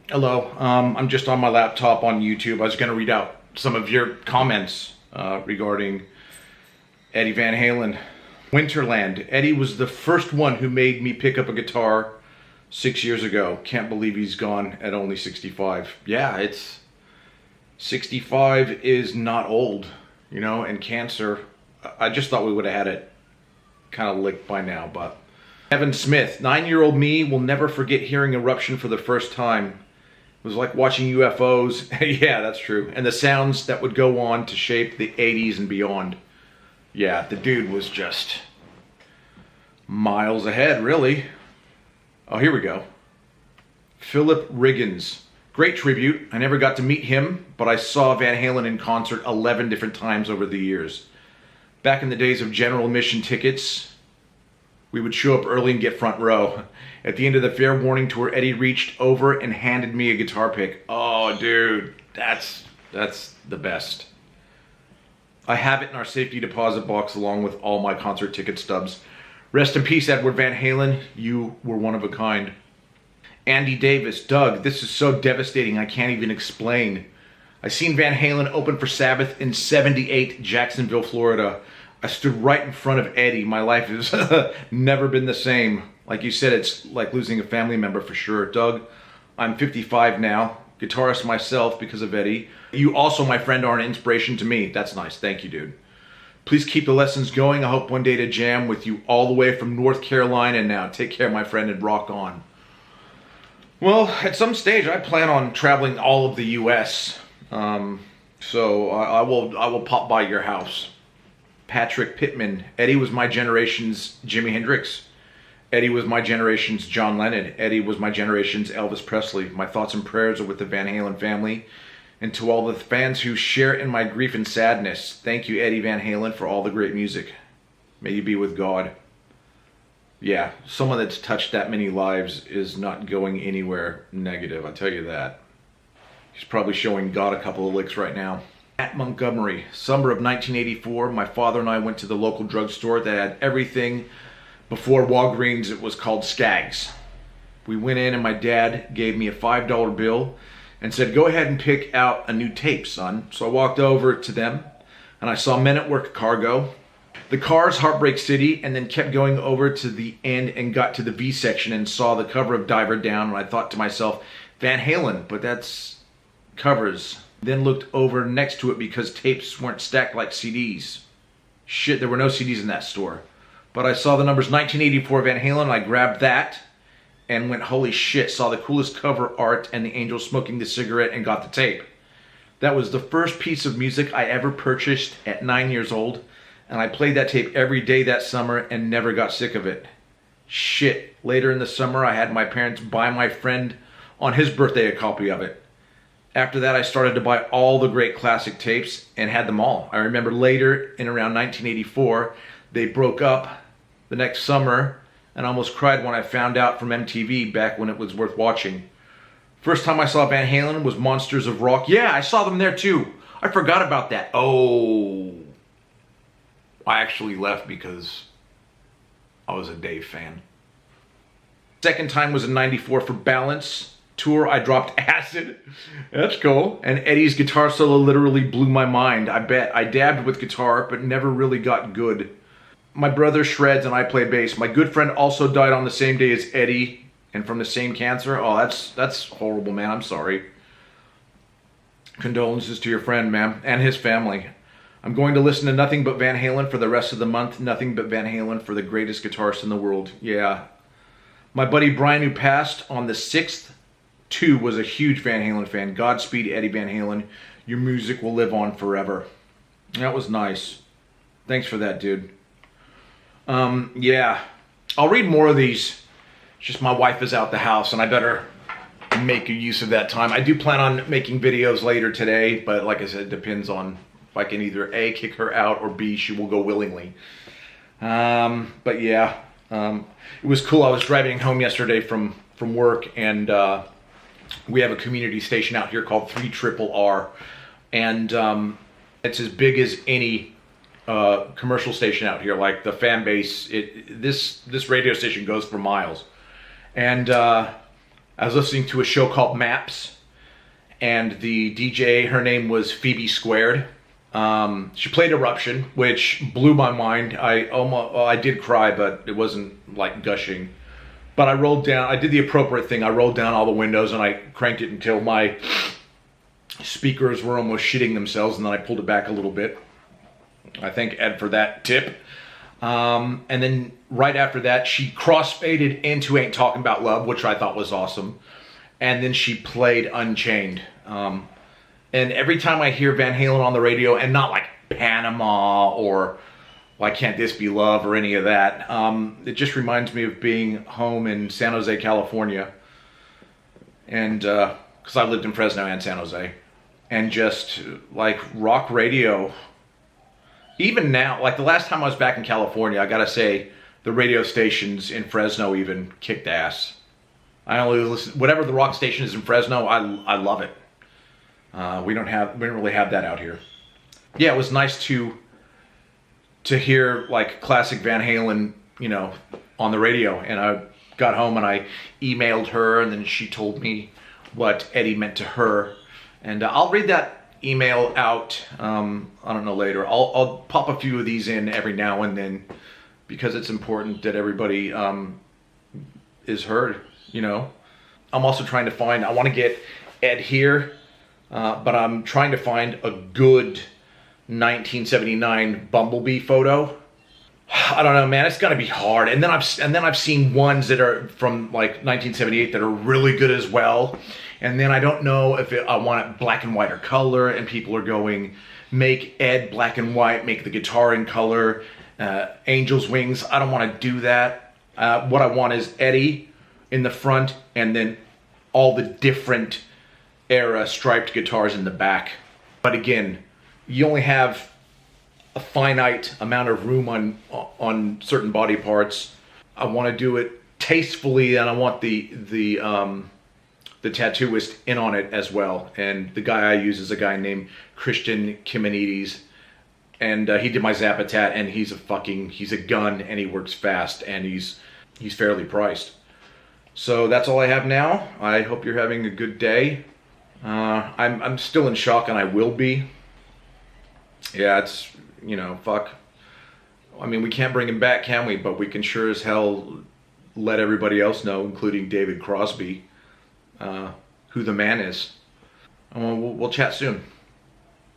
Hello. I'm just on my laptop on YouTube. I was going to read out some of your comments regarding Eddie Van Halen. Winterland. Eddie was the first one who made me pick up a guitar 6 years ago. Can't believe he's gone at only 65. Yeah, it's 65 is not old, you know, and cancer. I just thought we would have had it kind of licked by now, but. Evan Smith. 9-year-old me will never forget hearing Eruption for the first time. It was like watching UFOs. Yeah, that's true. And the sounds that would go on to shape the 80s and beyond. Yeah, the dude was just miles ahead, really. Oh, here we go. Philip Riggins. Great tribute. I never got to meet him, but I saw Van Halen in concert 11 different times over the years. Back in the days of general admission tickets, we would show up early and get front row. At the end of the Fair Warning tour, Eddie reached over and handed me a guitar pick. Oh, dude, that's the best. I have it in our safety deposit box along with all my concert ticket stubs. Rest in peace, Edward Van Halen. You were one of a kind. Andy Davis. Doug, this is so devastating I can't even explain. I seen Van Halen open for Sabbath in '78, Jacksonville, Florida. I stood right in front of Eddie. My life has never been the same. Like you said, it's like losing a family member for sure. Doug, I'm 55 now. Guitarist myself because of Eddie. You also, my friend, are an inspiration to me. That's nice. Thank you, dude. Please keep the lessons going. I hope one day to jam with you all the way from North Carolina now. Take care, my friend, and rock on. Well, at some stage, I plan on traveling all of the U.S. So I will pop by your house. Patrick Pittman. Eddie was my generation's Jimi Hendrix. Eddie was my generation's John Lennon. Eddie was my generation's Elvis Presley. My thoughts and prayers are with the Van Halen family. And to all the fans who share in my grief and sadness, thank you, Eddie Van Halen, for all the great music. May you be with God. Yeah, someone that's touched that many lives is not going anywhere negative, I'll tell you that. He's probably showing God a couple of licks right now. At Montgomery, summer of 1984, my father and I went to the local drugstore that had everything. Before Walgreens, it was called Skaggs. We went in and my dad gave me a $5 bill and said, go ahead and pick out a new tape, son. So I walked over to them and I saw Men at Work Cargo, The Cars, Heartbreak City, and then kept going over to the end and got to the V section and saw the cover of Diver Down. And I thought to myself, Van Halen, but that's covers. Then looked over next to it because tapes weren't stacked like CDs. Shit, there were no CDs in that store. But I saw the numbers 1984 Van Halen, and I grabbed that and went, holy shit, saw the coolest cover art and the angel smoking the cigarette and got the tape. That was the first piece of music I ever purchased at 9 years old, and I played that tape every day that summer and never got sick of it. Shit, later in the summer I had my parents buy my friend on his birthday a copy of it. After that, I started to buy all the great classic tapes and had them all. I remember later, in around 1984, they broke up the next summer and almost cried when I found out from MTV back when it was worth watching. First time I saw Van Halen was Monsters of Rock. Yeah, I saw them there too. I forgot about that. Oh, I actually left because I was a Dave fan. Second time was in '94 for Balance tour. I dropped acid. That's cool. And Eddie's guitar solo literally blew my mind. I bet. I dabbed with guitar, but never really got good. My brother shreds and I play bass. My good friend also died on the same day as Eddie and from the same cancer. Oh, that's horrible, man. I'm sorry. Condolences to your friend, man, and his family. I'm going to listen to nothing but Van Halen for the rest of the month. Nothing but Van Halen for the greatest guitarist in the world. Yeah. My buddy Brian, who passed on the 6th, too, was a huge Van Halen fan. Godspeed, Eddie Van Halen. Your music will live on forever. That was nice. Thanks for that, dude. Yeah. I'll read more of these. It's just my wife is out the house and I better make use of that time. I do plan on making videos later today, but like I said, it depends on if I can either A, kick her out, or B, she will go willingly. But yeah, it was cool. I was driving home yesterday from work and we have a community station out here called 3RRR, and it's as big as any commercial station out here. Like the fan base, this radio station goes for miles. And I was listening to a show called Maps, and the DJ, her name was Phoebe Squared. She played Eruption, which blew my mind. I did cry, but it wasn't like gushing. But I did the appropriate thing. I rolled down all the windows and I cranked it until my speakers were almost shitting themselves, and then I pulled it back a little bit. I thank Ed for that tip. And then right after that, she crossfaded into Ain't Talking About Love, which I thought was awesome. And then she played Unchained. And every time I hear Van Halen on the radio, and not like Panama or Why Can't This Be Love or any of that, it just reminds me of being home in San Jose, California. And because I lived in Fresno and San Jose. And just like rock radio, even now, like the last time I was back in California, I gotta say, the radio stations in Fresno even kicked ass. I only listen, whatever the rock station is in Fresno, I love it. We don't really have that out here. Yeah, it was nice to hear like classic Van Halen, on the radio. And I got home and I emailed her, and then she told me what Eddie meant to her. And I'll read that email out, I don't know, later. I'll pop a few of these in every now and then, because it's important that everybody is heard, I'm also trying to find, I want to get Ed here, but I'm trying to find a good 1979 Bumblebee photo. I don't know, man, it's got to be hard. And then I've seen ones that are from like 1978 that are really good as well. And then I don't know if I want it black and white or color, and people are going, make Ed black and white, make the guitar in color, Angel's Wings. I don't want to do that. What I want is Eddie in the front, and then all the different era striped guitars in the back. But again, you only have a finite amount of room on certain body parts. I want to do it tastefully, and I want the tattooist in on it as well. And the guy I use is a guy named Christian Kimenides, and he did my Zappa tat, and he's a gun, and he works fast, and he's fairly priced. So that's all I have now. I hope you're having a good day. I'm still in shock, and I will be. Yeah, it's, fuck. I mean, we can't bring him back, can we? But we can sure as hell let everybody else know, including David Crosby, who the man is. We'll chat soon.